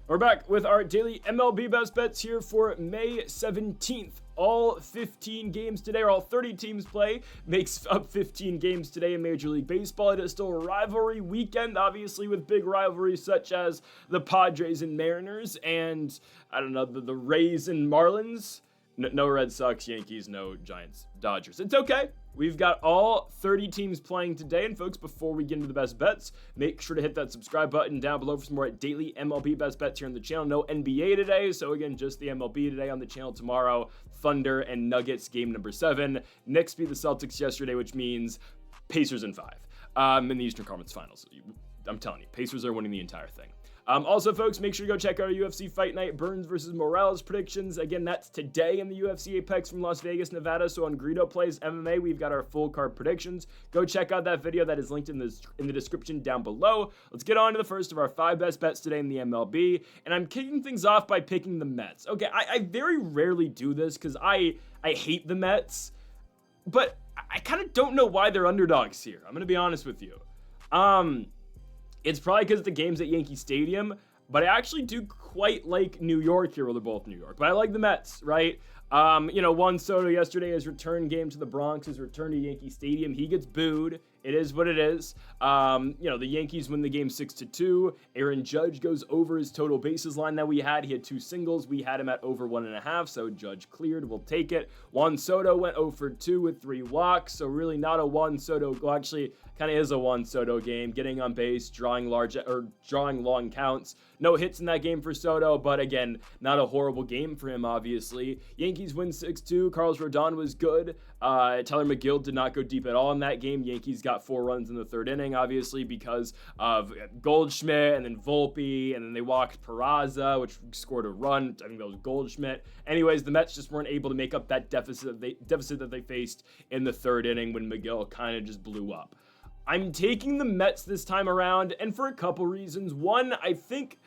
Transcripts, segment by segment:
We're back with our daily MLB Best Bets here for May 17th. All 15 games today, or all 30 teams play, makes up 15 games today in Major League Baseball. It is still a rivalry weekend, obviously, with big rivalries such as the Padres and Mariners, and, I don't know, the Rays and Marlins. No Red Sox, Yankees, no Giants, Dodgers. It's okay. We've got all 30 teams playing today. And folks, before we get into the best bets, make sure to hit that subscribe button down below for some more daily MLB best bets here on the channel. No NBA today, so again, just the MLB today on the channel tomorrow. Thunder and Nuggets game number 7. Knicks beat the Celtics yesterday, which means Pacers in 5 in the Eastern Conference Finals. I'm telling you, Pacers are winning the entire thing. Also, folks, make sure to go check out our UFC Fight Night Burns versus Morales predictions. Again, that's today in the UFC Apex from Las Vegas, Nevada. So on Greedo Plays MMA, we've got our full card predictions. Go check out that video that is linked in the description down below. Let's get on to the first of our 5 best bets today in the MLB. And I'm kicking things off by picking the Mets. Okay, I very rarely do this because I hate the Mets. But I kind of don't know why they're underdogs here. I'm going to be honest with you. It's probably because the game's at Yankee Stadium, but I actually do quite like New York here. Well, they're both New York, but I like the Mets, right? Juan Soto yesterday, his return game to the Bronx, his return to Yankee Stadium, he gets booed. It is what it is. The Yankees win the game 6-2. Aaron Judge goes over his total bases line that we had. He had 2 singles. We had him at over 1.5, so Judge cleared. We'll take it. Juan Soto went 0 for 2 with 3 walks, so really not a Juan Soto. Well, actually, kind of is a Juan Soto game. Getting on base, drawing long counts. No hits in that game for Soto, but again, not a horrible game for him, obviously. Yankees win 6-2. Carlos Rodon was good. Tyler McGill did not go deep at all in that game. Yankees got 4 runs in the 3rd inning, obviously, because of Goldschmidt and then Volpe, and then they walked Peraza, which scored a run. I think that was Goldschmidt. Anyways, the Mets just weren't able to make up that deficit that they faced in the 3rd inning when McGill kind of just blew up. I'm taking the Mets this time around, and for a couple reasons. One, I think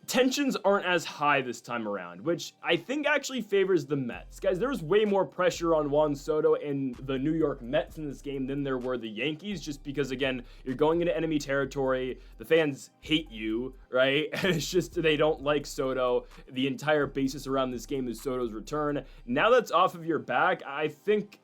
tensions aren't as high this time around, which I think actually favors the Mets. Guys, there was way more pressure on Juan Soto and the New York Mets in this game than there were the Yankees, just because, again, you're going into enemy territory. The fans hate you, right? And it's just they don't like Soto. The entire basis around this game is Soto's return. Now that's off of your back, I think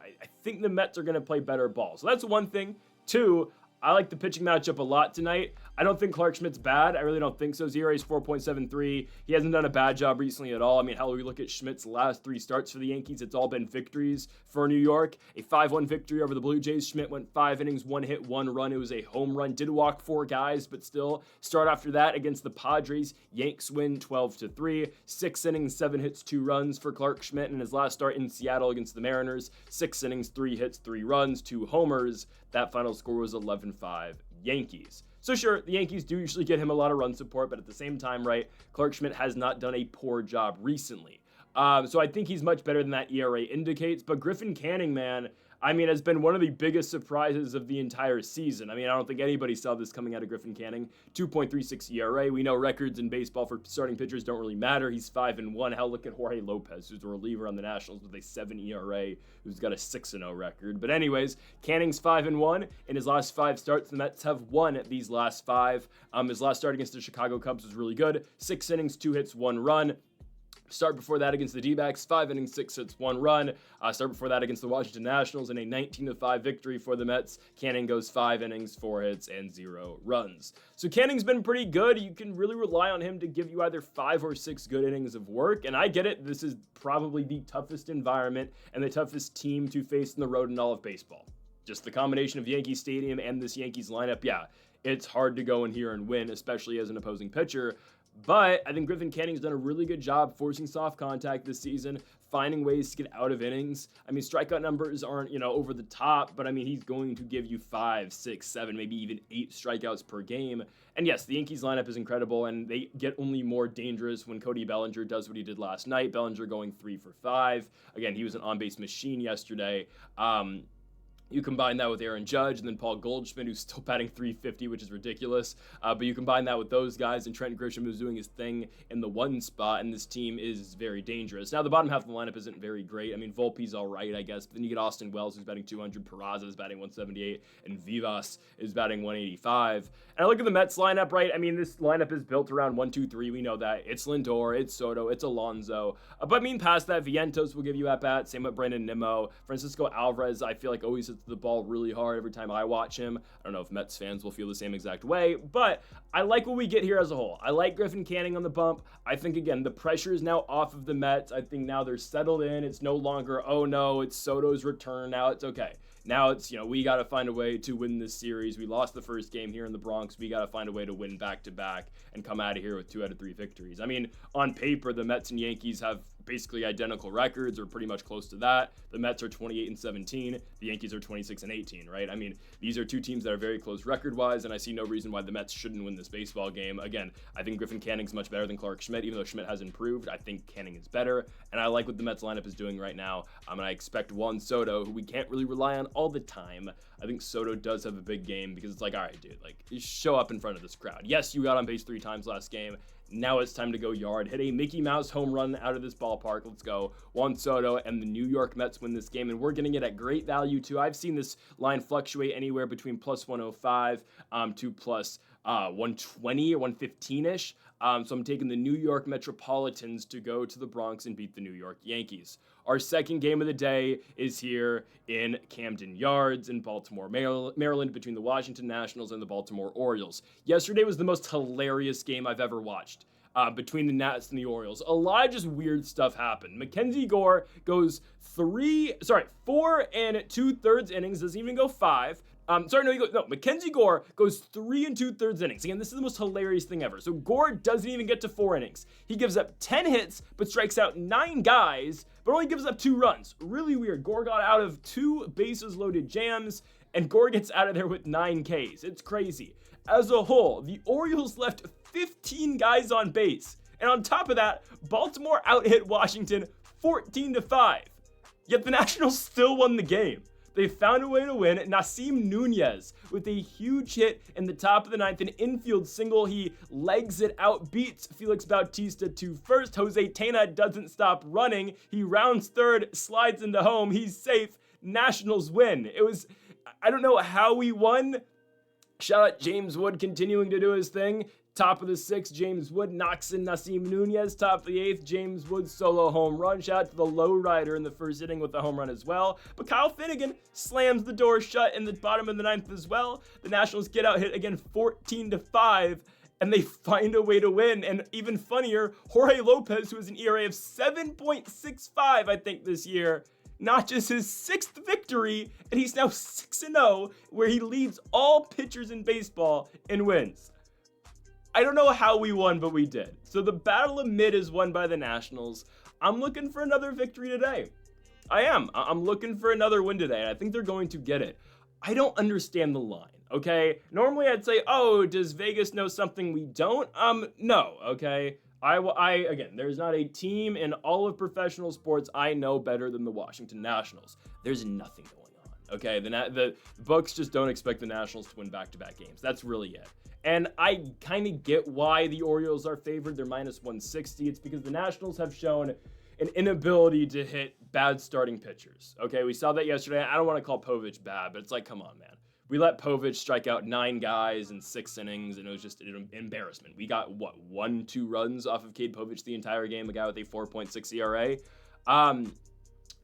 the Mets are going to play better ball. So that's one thing. 2, I like the pitching matchup a lot tonight. I don't think Clark Schmidt's bad. I really don't think so. His ERA is 4.73. He hasn't done a bad job recently at all. I mean, hell, we look at Schmidt's last 3 starts for the Yankees. It's all been victories for New York. A 5-1 victory over the Blue Jays. Schmidt went 5 innings, 1 hit, 1 run. It was a home run. Did walk 4 guys, but still. Start after that against the Padres. Yanks win 12-3. 6 innings, 7 hits, 2 runs for Clark Schmidt in his last start in Seattle against the Mariners. 6 innings, 3 hits, 3 runs, 2 homers. That final score was 11-5 Yankees. So sure, the Yankees do usually get him a lot of run support, but at the same time, right, Clark Schmidt has not done a poor job recently. So I think he's much better than that ERA indicates. But Griffin Canning, man, I mean, has been one of the biggest surprises of the entire season. I mean, I don't think anybody saw this coming out of Griffin Canning. 2.36 ERA. We know records in baseball for starting pitchers don't really matter. He's 5-1. Hell, look at Jorge Lopez, who's a reliever on the Nationals with a 7 ERA, who's got a 6-0 record. But anyways, Canning's 5-1. In his last 5 starts, the Mets have won these last 5. His last start against the Chicago Cubs was really good. 6 innings, 2 hits, 1 run. Start before that against the D-backs, 5 innings, 6 hits, 1 run. Start before that against the Washington Nationals in a 19-5 victory for the Mets. Canning goes 5 innings, 4 hits, and 0 runs. So Canning's been pretty good. You can really rely on him to give you either 5 or 6 good innings of work. And I get it. This is probably the toughest environment and the toughest team to face in the road in all of baseball. Just the combination of Yankee Stadium and this Yankees lineup, yeah, it's hard to go in here and win, especially as an opposing pitcher. But I think Griffin Canning's done a really good job forcing soft contact this season, finding ways to get out of innings. I mean, strikeout numbers aren't, over the top, but I mean, he's going to give you 5, 6, 7, maybe even 8 strikeouts per game. And yes, the Yankees lineup is incredible, and they get only more dangerous when Cody Bellinger does what he did last night. Bellinger going 3 for 5. Again, he was an on-base machine yesterday. You combine that with Aaron Judge and then Paul Goldschmidt, who's still batting .350, which is ridiculous. But you combine that with those guys, and Trent Grisham is doing his thing in the 1 spot, and this team is very dangerous. Now, the bottom half of the lineup isn't very great. I mean, Volpe's all right, I guess. But then you get Austin Wells, who's batting .200. Peraza is batting .178. And Vivas is batting .185. And I look at the Mets lineup, right? I mean, this lineup is built around 1, 2, 3. We know that. It's Lindor, it's Soto, it's Alonso. But I mean, past that, Vientos will give you at-bat. Same with Brandon Nimmo. Francisco Alvarez, I feel like always hits the ball really hard every time I watch him. I don't know if Mets fans will feel the same exact way, but I like what we get here as a whole. I like Griffin Canning on the bump. I think, again, the pressure is now off of the Mets. I think now they're settled in. It's no longer, oh no, it's Soto's return. Now it's okay. Now it's, we got to find a way to win this series. We lost the first game here in the Bronx. We got to find a way to win back-to-back and come out of here with 2 out of 3 victories. I mean, on paper, the Mets and Yankees have basically identical records, or pretty much close to that. The Mets are 28-17. The Yankees are 26-18, right? I mean, these are 2 teams that are very close record-wise, and I see no reason why the Mets shouldn't win this baseball game. Again, I think Griffin Canning's much better than Clark Schmidt, even though Schmidt has improved. I think Canning is better, and I like what the Mets lineup is doing right now. And I expect Juan Soto, who we can't really rely on all the time. I think Soto does have a big game because it's like, all right, dude, just show up in front of this crowd. Yes, you got on base 3 times last game. Now it's time to go yard. Hit a Mickey Mouse home run out of this ballpark. Let's go. Juan Soto and the New York Mets win this game, and we're getting it at great value, too. I've seen this line fluctuate anywhere between plus 105 to plus 120 or 115-ish. So I'm taking the New York Metropolitans to go to the Bronx and beat the New York Yankees. Our second game of the day is here in Camden Yards in Baltimore, Maryland, between the Washington Nationals and the Baltimore Orioles. Yesterday was the most hilarious game I've ever watched. Between the Nats and the Orioles. A lot of just weird stuff happened. Mackenzie Gore goes 4 2/3 innings, doesn't even go 5. Mackenzie Gore goes 3 2/3 innings. Again, this is the most hilarious thing ever. So Gore doesn't even get to 4 innings. He gives up 10 hits, but strikes out 9 guys, but only gives up 2 runs. Really weird. Gore got out of 2 bases loaded jams, and Gore gets out of there with 9 Ks. It's crazy. As a whole, the Orioles left 15 guys on base. And on top of that, Baltimore out-hit Washington 14-5. Yet the Nationals still won the game. They found a way to win. Nasim Nunez with a huge hit in the top of the 9th, an infield single. He legs it out, beats Felix Bautista to first. Jose Tena doesn't stop running. He rounds third, slides into home. He's safe. Nationals win. I don't know how we won. Shout out James Wood continuing to do his thing. Top of the 6th, James Wood knocks in Nasim Nunez. Top of the 8th, James Wood solo home run. Shout out to the low rider in the first inning with the home run as well. But Kyle Finnegan slams the door shut in the bottom of the 9th as well. The Nationals get out hit again 14-5. And they find a way to win. And even funnier, Jorge Lopez, who has an ERA of 7.65, I think, this year, notches his 6th victory, and he's now 6-0, where he leads all pitchers in baseball in wins. I don't know how we won, but we did. So the Battle of Mid is won by the Nationals. I'm looking for another victory today. I am. I'm looking for another win today, and I think they're going to get it. I don't understand the line, okay? Normally I'd say, oh, does Vegas know something we don't? No, okay? Again, there's not a team in all of professional sports I know better than the Washington Nationals. There's nothing going on, okay? The books just don't expect the Nationals to win back-to-back games. That's really it. And I kind of get why the Orioles are favored. They're minus 160. It's because the Nationals have shown an inability to hit bad starting pitchers, okay? We saw that yesterday. I don't want to call Povich bad, but it's like, come on, man. We let Povich strike out 9 guys in 6 innings, and it was just an embarrassment. We got, 1-2 runs off of Cade Povich the entire game, a guy with a 4.6 ERA.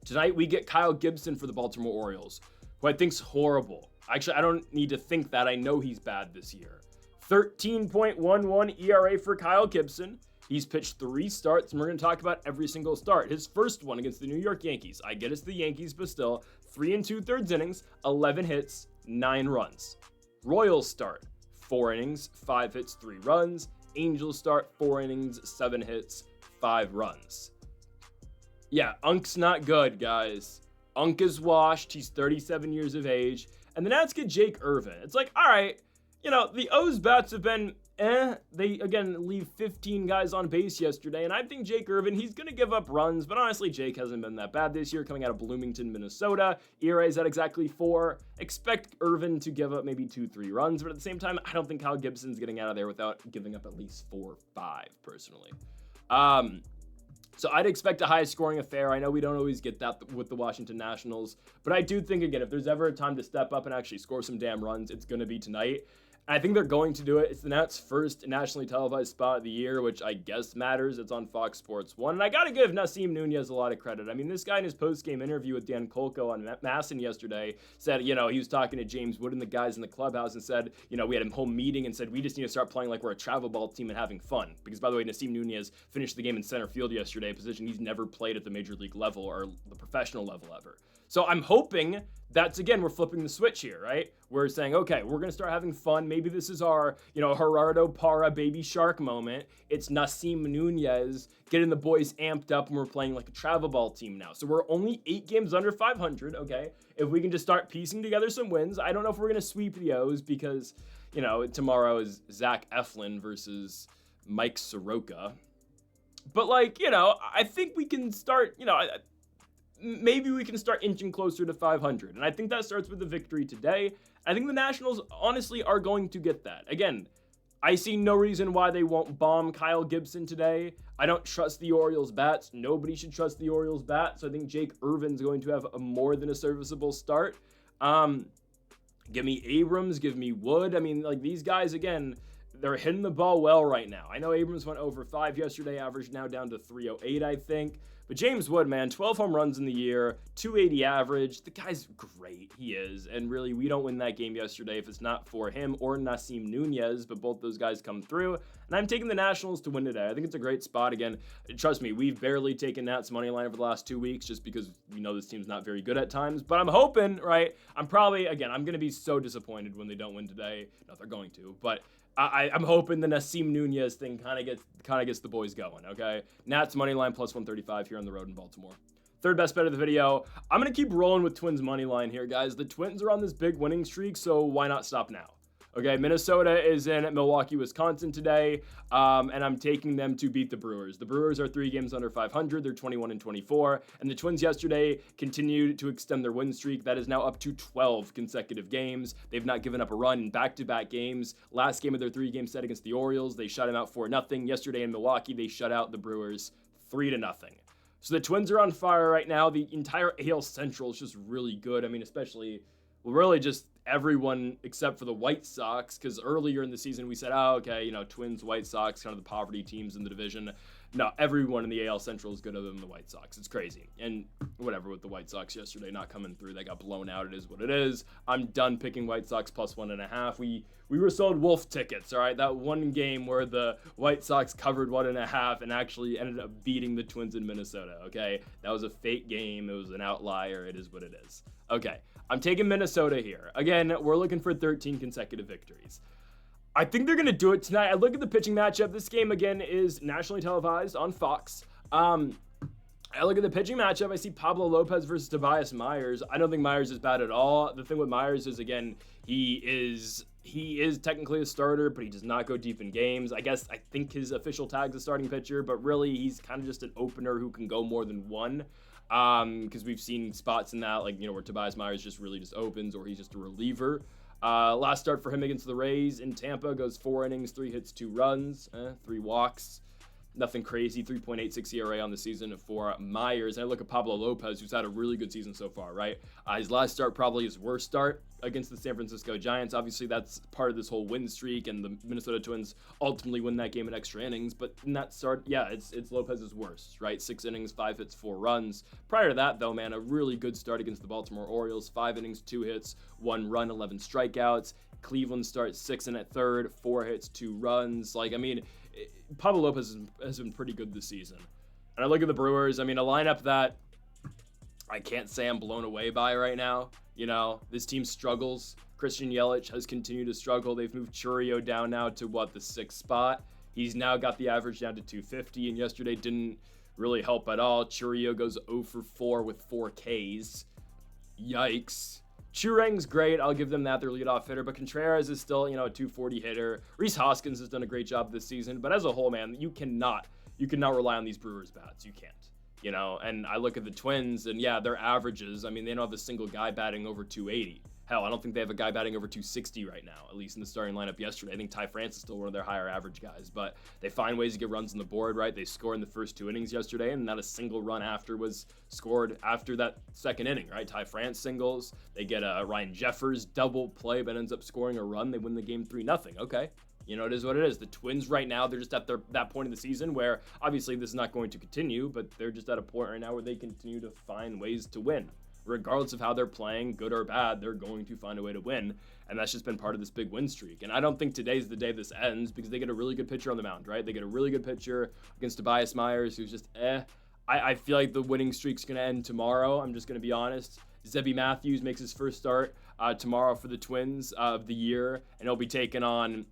Tonight, we get Kyle Gibson for the Baltimore Orioles, who I think's horrible. Actually, I don't need to think that. I know he's bad this year. 13.11 ERA for Kyle Gibson. He's pitched 3 starts, and we're going to talk about every single start. His first one against the New York Yankees. I get it's the Yankees, but still, 3 2/3 innings, 11 hits, 9 runs. Royals start, 4 innings, 5 hits, 3 runs. Angels start, 4 innings, 7 hits, 5 runs. Yeah, Unk's not good, guys. Unk is washed. He's 37 years of age. And the Nats get Jake Irvin. It's like, all right, the O's bats have been They, again, leave 15 guys on base yesterday, and I think Jake Irvin, he's going to give up runs, but honestly, Jake hasn't been that bad this year, coming out of Bloomington, Minnesota. ERA is at exactly 4. Expect Irvin to give up maybe 2-3 runs, but at the same time, I don't think Kyle Gibson's getting out of there without giving up at least 4 or 5, personally. So I'd expect a high-scoring affair. I know we don't always get that with the Washington Nationals, but I do think, again, if there's ever a time to step up and actually score some damn runs, it's going to be tonight. I think they're going to do it. It's the Nats' first nationally televised spot of the year, which I guess matters. It's on Fox Sports 1. And I got to give Nasim Nunez a lot of credit. I mean, this guy in his post-game interview with Dan Kolko on Masson yesterday said, he was talking to James Wood and the guys in the clubhouse and said, we had a home meeting and said, we just need to start playing like we're a travel ball team and having fun. Because, by the way, Nasim Nunez finished the game in center field yesterday, a position he's never played at the major league level or the professional level ever. So I'm hoping that's, again, we're flipping the switch here, right? We're saying, okay, we're going to start having fun. Maybe this is our, Gerardo Parra baby shark moment. It's Nasim Nunez getting the boys amped up, and we're playing like a travel ball team now. So we're only 8 games under 500, okay? If we can just start piecing together some wins. I don't know if we're going to sweep the O's because, tomorrow is Zach Eflin versus Mike Soroka. But, I think we can start, maybe we can start inching closer to 500. And I think that starts with the victory today. I think the Nationals, honestly, are going to get that. Again, I see no reason why they won't bomb Kyle Gibson today. I don't trust the Orioles' bats. Nobody should trust the Orioles' bats. So I think Jake Irvin's going to have a more than a serviceable start. Give me Abrams, give me Wood. I mean, these guys, again, they're hitting the ball well right now. I know Abrams went over 5 yesterday, average now down to 308, I think. But James Wood, man, 12 home runs in the year, 280 average. The guy's great. He is. And really, we don't win that game yesterday if it's not for him or Nasim Nunez, but both those guys come through. And I'm taking the Nationals to win today. I think it's a great spot. Again, trust me, we've barely taken Nats money line over the last 2 weeks just because we know this team's not very good at times. But I'm hoping, right? I'm going to be so disappointed when they don't win today. No, they're going to. But I'm hoping the Nasim Nunez thing kind of gets the boys going, okay? Nats money line plus 135 here on the road in Baltimore. Third best bet of the video. I'm going to keep rolling with Twins money line here, guys. The Twins are on this big winning streak, so why not stop now? Okay, Minnesota is in Milwaukee, Wisconsin today, and I'm taking them to beat the Brewers. The Brewers are 3 games under 500. They're 21-24, and the Twins yesterday continued to extend their win streak. That is now up to 12 consecutive games. They've not given up a run in back-to-back games. Last game of their 3-game set against the Orioles, they shut them out 4-0. Yesterday in Milwaukee, they shut out the Brewers 3-0. So the Twins are on fire right now. The entire AL Central is just really good. I mean, especially, really just everyone except for the White Sox, because earlier in the season we said, Twins, White Sox, kind of the poverty teams in the division. No, everyone in the AL Central is good other than the White Sox. It's crazy. And whatever with the White Sox yesterday not coming through, they got blown out. It is what it is. I'm done picking White Sox plus 1.5. We were sold wolf tickets, all right? That one game where the White Sox covered 1.5 and actually ended up beating the Twins in Minnesota, okay? That was a fake game. It was an outlier. It is what it is. Okay, I'm taking Minnesota here. Again, we're looking for 13 consecutive victories. I think they're going to do it tonight. I look at the pitching matchup. This game, again, is nationally televised on Fox. I look at the pitching matchup. I see Pablo Lopez versus Tobias Myers. I don't think Myers is bad at all. The thing with Myers is, again, he is technically a starter, but he does not go deep in games. I think his official tag's a starting pitcher, but really he's kind of just an opener who can go more than one. Because we've seen spots in that, where Tobias Myers just opens, or he's just a reliever. Last start for him against the Rays in Tampa goes 4 innings, 3 hits, 2 runs, 3 walks. Nothing crazy, 3.86 ERA on the season for Myers. And I look at Pablo Lopez, who's had a really good season so far, right? His last start, probably his worst start against the San Francisco Giants. Obviously, that's part of this whole win streak, and the Minnesota Twins ultimately win that game in extra innings. But in that start, it's Lopez's worst, right? 6 innings, 5 hits, 4 runs. Prior to that, though, man, a really good start against the Baltimore Orioles. 5 innings, 2 hits, 1 run, 11 strikeouts. Cleveland starts 6 1/3, 4 hits, 2 runs. Pablo Lopez has been pretty good this season. And I look at the Brewers, a lineup that I can't say I'm blown away by right now. This team struggles. Christian Yelich has continued to struggle. They've moved Chourio down now to, the 6th spot. He's now got the average down to 250, and yesterday didn't really help at all. Chourio goes 0 for 4 with 4 Ks. Yikes. Churang's great. I'll give them that. Their leadoff hitter. But Contreras is still, a 240 hitter. Rhys Hoskins has done a great job this season. But as a whole, man, you cannot rely on these Brewers bats. You can't. And I look at the Twins, and yeah, their averages, I mean, they don't have a single guy batting over 280. Hell, I don't think they have a guy batting over 260 right now, at least in the starting lineup yesterday. I think Ty France is still one of their higher average guys, but they find ways to get runs on the board, right? They scored in the first 2 innings yesterday, and not a single run after was scored after that second inning, right? Ty France singles. They get a Ryan Jeffers double play, but ends up scoring a run. They win the game 3-0. Okay. It is what it is. The Twins right now, they're just at that point in the season where obviously this is not going to continue, but they're just at a point right now where they continue to find ways to win. Regardless of how they're playing, good or bad, they're going to find a way to win. And that's just been part of this big win streak. And I don't think today's the day this ends because they get a really good pitcher on the mound, right? They get a really good pitcher against Tobias Myers, who's just I feel like the winning streak's going to end tomorrow. I'm just going to be honest. Zebby Matthews makes his first start tomorrow for the Twins of the year, and he'll be taking on,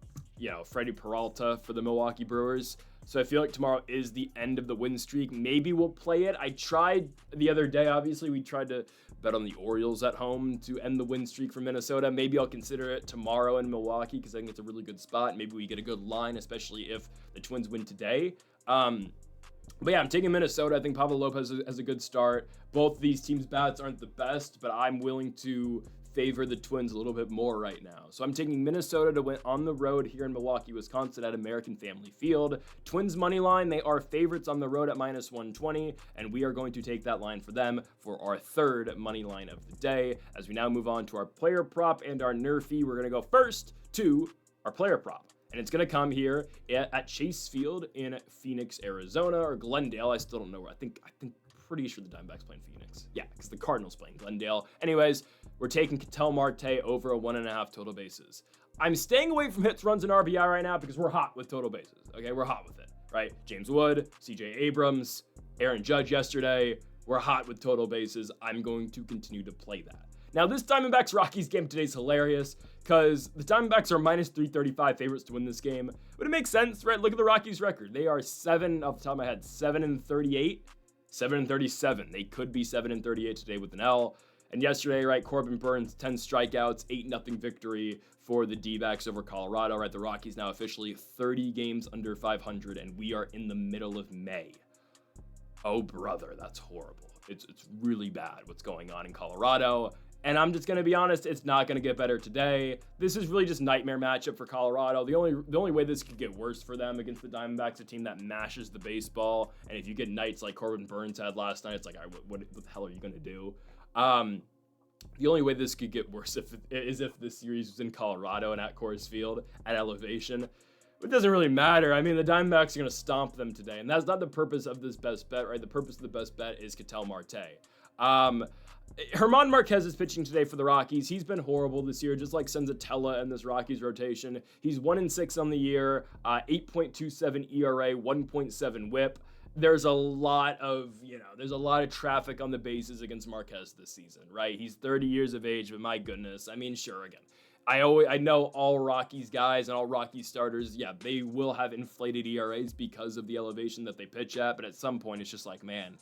Freddie Peralta for the Milwaukee Brewers. So I feel like tomorrow is the end of the win streak. Maybe we'll play it. I tried the other day, obviously, we tried to bet on the Orioles at home to end the win streak for Minnesota. Maybe I'll consider it tomorrow in Milwaukee because I think it's a really good spot. Maybe we get a good line, especially if the Twins win today. But yeah, I'm taking Minnesota. I think Pablo Lopez has a good start. Both these teams' bats aren't the best, but I'm willing to favor the Twins a little bit more right now. So I'm taking Minnesota to win on the road here in Milwaukee, Wisconsin at American Family Field. Twins money line, they are favorites on the road at -120, and we are going to take that line for them for our third money line of the day. As we now move on to our player prop and our Nerfy, we're going to go first to our player prop. And it's going to come here at Chase Field in Phoenix, Arizona, or Glendale. I still don't know where. I think pretty sure the Diamondbacks playing Phoenix. Yeah, because the Cardinals playing Glendale. Anyways, we're taking Ketel Marte over a 1.5 total bases. I'm staying away from hits, runs, and RBI right now because we're hot with total bases. Okay, we're hot with it, right? James Wood, CJ Abrams, Aaron Judge yesterday. We're hot with total bases. I'm going to continue to play that. Now, this Diamondbacks-Rockies game today is hilarious because the Diamondbacks are -335 favorites to win this game. But it makes sense, right? Look at the Rockies' record. They are 7, off the top of my head, 7-38, 7-37. They could be 7-38 today with an L. And yesterday, right, Corbin Burns, 10 strikeouts, 8-0 victory for the D-backs over Colorado, right? The Rockies now officially 30 games under 500, and we are in the middle of May. Oh, brother, that's horrible. It's really bad what's going on in Colorado. And I'm just going to be honest, it's not going to get better today. This is really just nightmare matchup for Colorado. The only way this could get worse for them against the Diamondbacks, a team that mashes the baseball. And if you get nights like Corbin Burns had last night, it's like, what the hell are you going to do? The only way this could get worse is if this series was in Colorado and at Coors Field at elevation. It doesn't really matter. I mean, the Diamondbacks are going to stomp them today. And that's not the purpose of this best bet, right? The purpose of the best bet is Ketel Marte. German Marquez is pitching today for the Rockies. He's been horrible this year, just like Senzatella in this Rockies rotation. He's 1-6 on the year, 8.27 ERA, 1.7 WHIP. There's a lot of traffic on the bases against Marquez this season, right? He's 30 years of age, but my goodness, I mean, sure, again, I know all Rockies guys and all Rockies starters, yeah, they will have inflated ERAs because of the elevation that they pitch at, but at some point it's just like, man,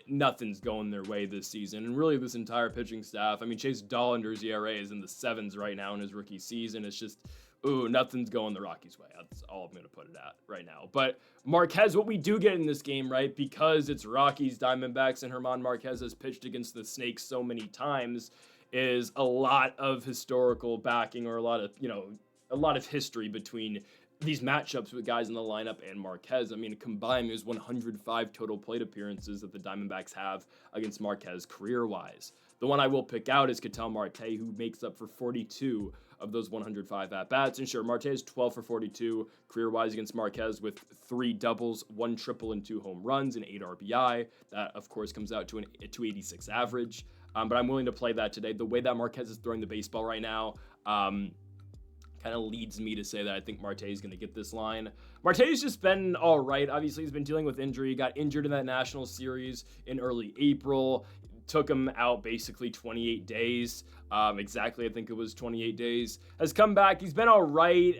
nothing's going their way this season. And really this entire pitching staff, I mean, Chase Dollinger's ERA is in the 7s right now in his rookie season. It's just, nothing's going the Rockies' way. That's all I'm going to put it at right now. But Marquez, what we do get in this game, right, because it's Rockies, Diamondbacks, and German Marquez has pitched against the Snakes so many times, is a lot of historical backing or a lot of history between these matchups with guys in the lineup and Marquez. I mean, combined, there's 105 total plate appearances that the Diamondbacks have against Marquez career-wise. The one I will pick out is Ketel Marte, who makes up for 42 of those 105 at-bats. And sure, Marte is 12 for 42 career-wise against Marquez with 3 doubles, 1 triple, and 2 home runs and 8 RBI. That, of course, comes out to a 286 average. But I'm willing to play that today. The way that Marquez is throwing the baseball right now, kind of leads me to say that I think Marte is going to get this line. Marte's just been all right. Obviously, he's been dealing with injury. He got injured in that National Series in early April. Took him out basically 28 days. Exactly, I think it was 28 days. Has come back. He's been all right.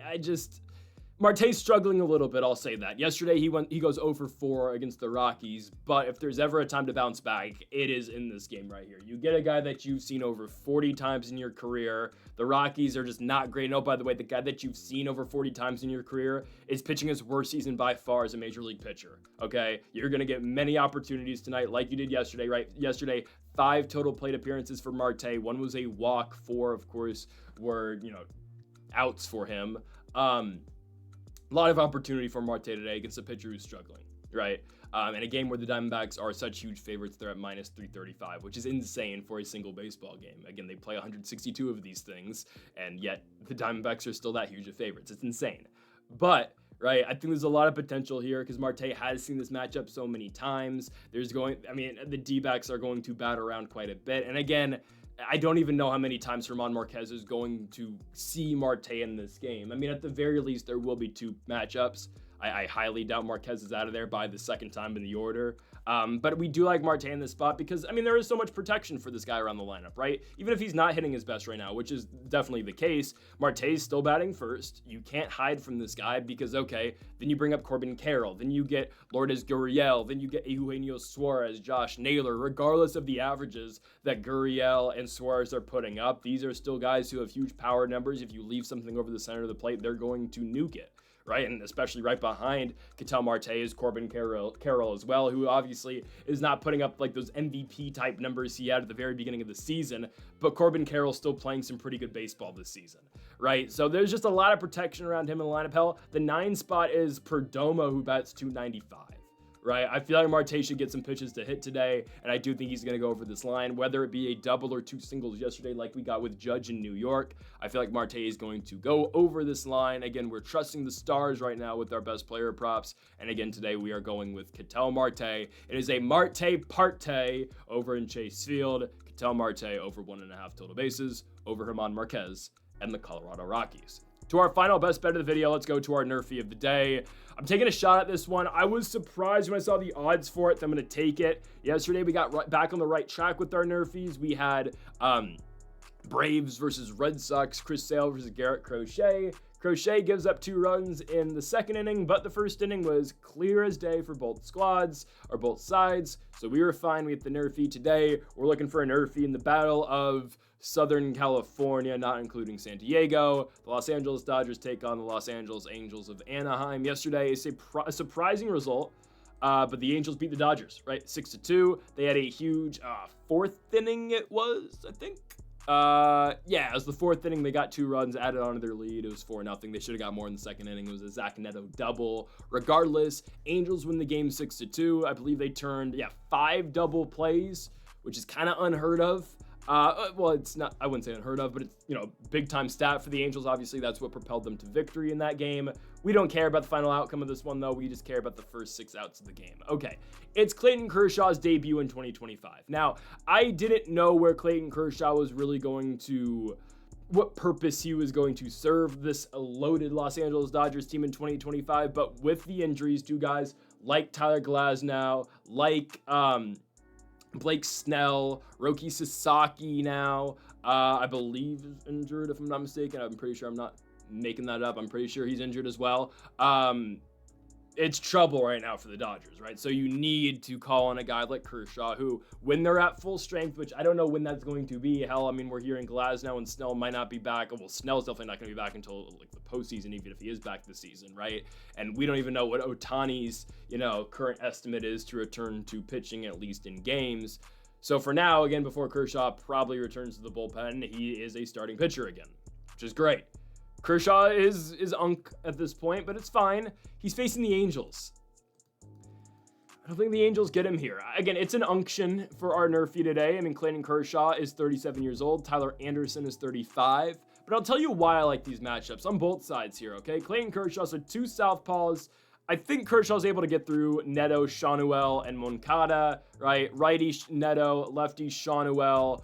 Marte's struggling a little bit, I'll say that. Yesterday, he goes 0 for 4 against the Rockies, but if there's ever a time to bounce back, it is in this game right here. You get a guy that you've seen over 40 times in your career. The Rockies are just not great. And oh, by the way, the guy that you've seen over 40 times in your career is pitching his worst season by far as a major league pitcher, okay? You're going to get many opportunities tonight like you did yesterday, right? Yesterday, 5 total plate appearances for Marte. 1 was a walk. 4, of course, were, outs for him. A lot of opportunity for Marte today against a pitcher who's struggling, right? In a game where the Diamondbacks are such huge favorites, they're at minus 335, which is insane for a single baseball game. Again, they play 162 of these things, and yet the Diamondbacks are still that huge of favorites. It's insane. But, right, I think there's a lot of potential here because Marte has seen this matchup so many times. The D-backs are going to bat around quite a bit. And again, I don't even know how many times German Marquez is going to see Marte in this game. At the very least, there will be 2 matchups. I highly doubt Marquez is out of there by the second time in the order. But we do like Marte in this spot because, there is so much protection for this guy around the lineup, right? Even if he's not hitting his best right now, which is definitely the case, Marte's still batting first. You can't hide from this guy because, okay, then you bring up Corbin Carroll, then you get Lourdes Gurriel, then you get Eugenio Suarez, Josh Naylor. Regardless of the averages that Gurriel and Suarez are putting up, these are still guys who have huge power numbers. If you leave something over the center of the plate, they're going to nuke it. Right, and especially right behind Ketel Marte is Corbin Carroll as well, who obviously is not putting up like those MVP type numbers he had at the very beginning of the season, but Corbin Carroll's still playing some pretty good baseball this season, right? So there's just a lot of protection around him in the lineup. Hell, the 9 spot is Perdomo, who bats 295. Right, I feel like Marte should get some pitches to hit today, and I do think he's going to go over this line, whether it be a double or 2 singles yesterday like we got with Judge in New York. I feel like Marte is going to go over this line. Again, we're trusting the stars right now with our best player props, and again, today we are going with Ketel Marte. It is a Marte parte over in Chase Field. Ketel Marte over 1.5 total bases over German Marquez and the Colorado Rockies. To our final best bet of the video, let's go to our Nerfy of the day. I'm taking a shot at this one. I was surprised when I saw the odds for it, so I'm going to take it. Yesterday, we got back on the right track with our Nerfies. We had Braves versus Red Sox, Chris Sale versus Garrett Crochet. Crochet gives up 2 runs in the second inning, but the first inning was clear as day for both squads, or both sides, so we were fine with the Nerfy. Today, we're looking for a Nerfy in the Battle of Southern California, not including San Diego. The Los Angeles Dodgers take on the Los Angeles Angels of Anaheim. Yesterday, a surprising result, but the Angels beat the Dodgers, right? 6-2. They had a huge 4th inning, it was, I think. It was the 4th inning. They got 2 runs added onto their lead. It was 4-0. They should have got more in the second inning. It was a Zach Neto double. Regardless, Angels win the game 6-2. I believe they turned 5 double plays, which is kind of unheard of. Well, it's not, I wouldn't say unheard of, but it's, big time stat for the Angels. Obviously, that's what propelled them to victory in that game. We don't care about the final outcome of this one, though. We just care about the first 6 outs of the game. Okay, it's Clayton Kershaw's debut in 2025. Now, I didn't know where Clayton Kershaw was really going to, what purpose he was going to serve this loaded Los Angeles Dodgers team in 2025, but with the injuries to guys like Tyler Glasnow, like, Blake Snell, Roki Sasaki now, I believe is injured, if I'm not mistaken. I'm pretty sure I'm not making that up. I'm pretty sure he's injured as well. It's trouble right now for the Dodgers, right? So you need to call on a guy like Kershaw who, when they're at full strength, which I don't know when that's going to be. Hell, we're hearing Glasnow and Snell might not be back. Well, Snell's definitely not going to be back until like the postseason, even if he is back this season, right? And we don't even know what Ohtani's, current estimate is to return to pitching, at least in games. So for now, again, before Kershaw probably returns to the bullpen, he is a starting pitcher again, which is great. Kershaw is unk at this point, but it's fine. He's facing the Angels. I don't think the Angels get him here. Again, it's an unction for our Nerfy today. Clayton Kershaw is 37 years old. Tyler Anderson is 35. But I'll tell you why I like these matchups on both sides here, okay? Clayton Kershaw, so 2 southpaws. I think Kershaw's able to get through Neto, Shanuel, and Moncada, right? Righty Neto, lefty Shanuel.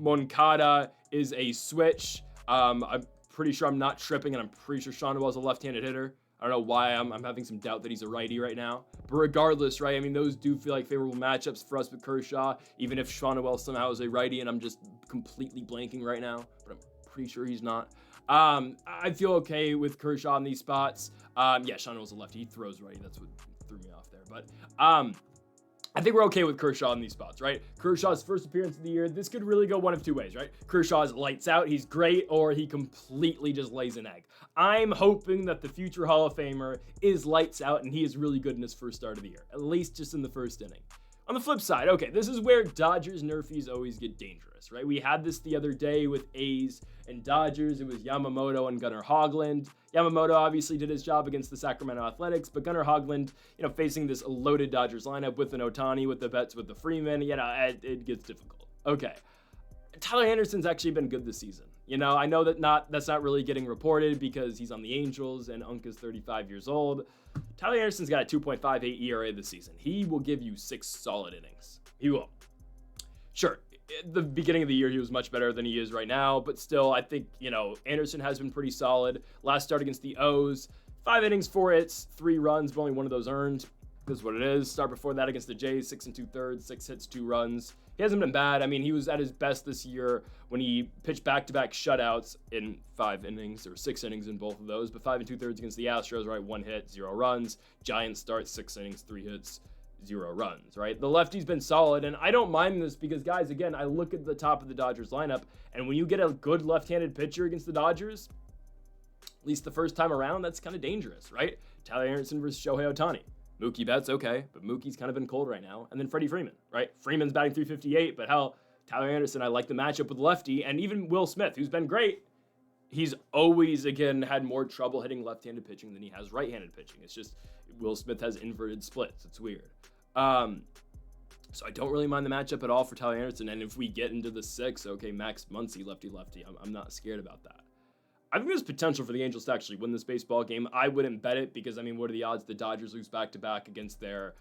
Moncada is a switch. I'm pretty sure I'm not tripping, and I'm pretty sure Shanuel's a left-handed hitter. I don't know why I'm having some doubt that he's a righty right now. But regardless, right, those do feel like favorable matchups for us with Kershaw, even if Shanuel somehow is a righty, and I'm just completely blanking right now. But I'm pretty sure he's not. I feel okay with Kershaw in these spots. Yeah, Sean was a lefty. He throws righty. That's what threw me off there. But I think we're okay with Kershaw in these spots, right? Kershaw's first appearance of the year. This could really go one of two ways, right? Kershaw's lights out, he's great, or he completely just lays an egg. I'm hoping that the future Hall of Famer is lights out and he is really good in his first start of the year, at least just in the first inning. On the flip side, okay, this is where Dodgers Nerfies always get dangerous, right? We had this the other day with A's and Dodgers. It was Yamamoto and Gunnar Hoglund. Yamamoto obviously did his job against the Sacramento Athletics, but Gunnar Hoglund, facing this loaded Dodgers lineup with an Ohtani, with the Betts, with the Freeman, it gets difficult. Okay. Tyler Anderson's actually been good this season. I know that's not really getting reported because he's on the Angels and Unk is 35 years old. Tyler Anderson's got a 2.58 ERA this season. He will give you 6 solid innings. He will. Sure, at the beginning of the year, he was much better than he is right now, but still, I think, Anderson has been pretty solid. Last start against the O's, 5 innings, 4 hits, 3 runs, but only one of those earned. This is what it is. Start before that against the Jays, 6 2/3, 6 hits, 2 runs. He hasn't been bad. I mean, he was at his best this year when he pitched back-to-back shutouts in 5 innings, or 6 innings in both of those, but 5 2/3 against the Astros, right? 1 hit, 0 runs. Giants start 6 innings, 3 hits, 0 runs, right? The lefty's been solid, and I don't mind this because, guys, again, I look at the top of the Dodgers lineup, and when you get a good left-handed pitcher against the Dodgers, at least the first time around, that's kind of dangerous, right? Tyler Anderson versus Shohei Ohtani. Mookie Betts, okay, but Mookie's kind of been cold right now. And then Freddie Freeman, right? Freeman's batting .358, but hell, Tyler Anderson, I like the matchup with lefty, and even Will Smith, who's been great. He's always, again, had more trouble hitting left-handed pitching than he has right-handed pitching. It's just Will Smith has inverted splits. It's weird. So I don't really mind the matchup at all for Tyler Anderson. And if we get into the 6, okay, Max Muncy, lefty-lefty, I'm not scared about that. I think there's potential for the Angels to actually win this baseball game. I wouldn't bet it because, what are the odds the Dodgers lose back-to-back against their,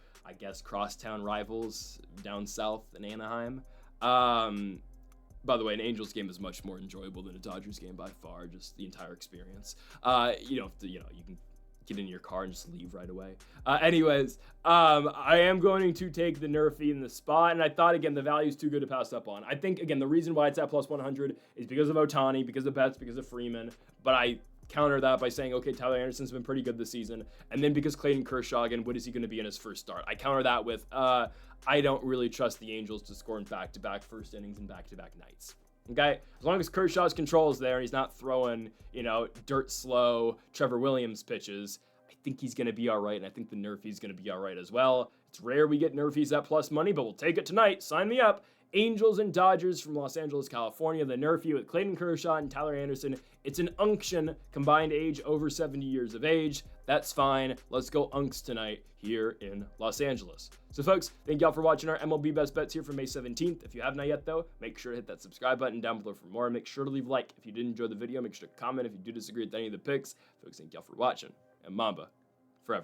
crosstown rivals down south in Anaheim? By the way, an Angels game is much more enjoyable than a Dodgers game by far, just the entire experience. You can get in your car and just leave right away. Anyways, I am going to take the Nerfy in the spot, and I thought, again, the value is too good to pass up on. I think, again, the reason why it's at plus 100 is because of Ohtani, because of Betts, because of Freeman, but I counter that by saying, okay, Tyler Anderson's been pretty good this season, and then because Clayton Kershaw, again, what is he going to be in his first start? I counter that with, I don't really trust the Angels to score in back-to-back first innings and back-to-back nights. Okay, as long as Kershaw's control is there and he's not throwing, dirt slow Trevor Williams pitches, I think he's going to be all right, and I think the Nerfy's going to be all right as well. It's rare we get Nerfys at plus money, but we'll take it tonight. Sign me up. Angels and Dodgers from Los Angeles, California. The Nerfy with Clayton Kershaw and Tyler Anderson. It's an unction, combined age over 70 years of age. That's fine. Let's go Unks tonight here in Los Angeles. So, folks, thank y'all for watching our MLB Best Bets here for May 17th. If you have not yet, though, make sure to hit that subscribe button down below for more. Make sure to leave a like if you did enjoy the video. Make sure to comment if you do disagree with any of the picks. Folks, thank y'all for watching. And Mamba, forever.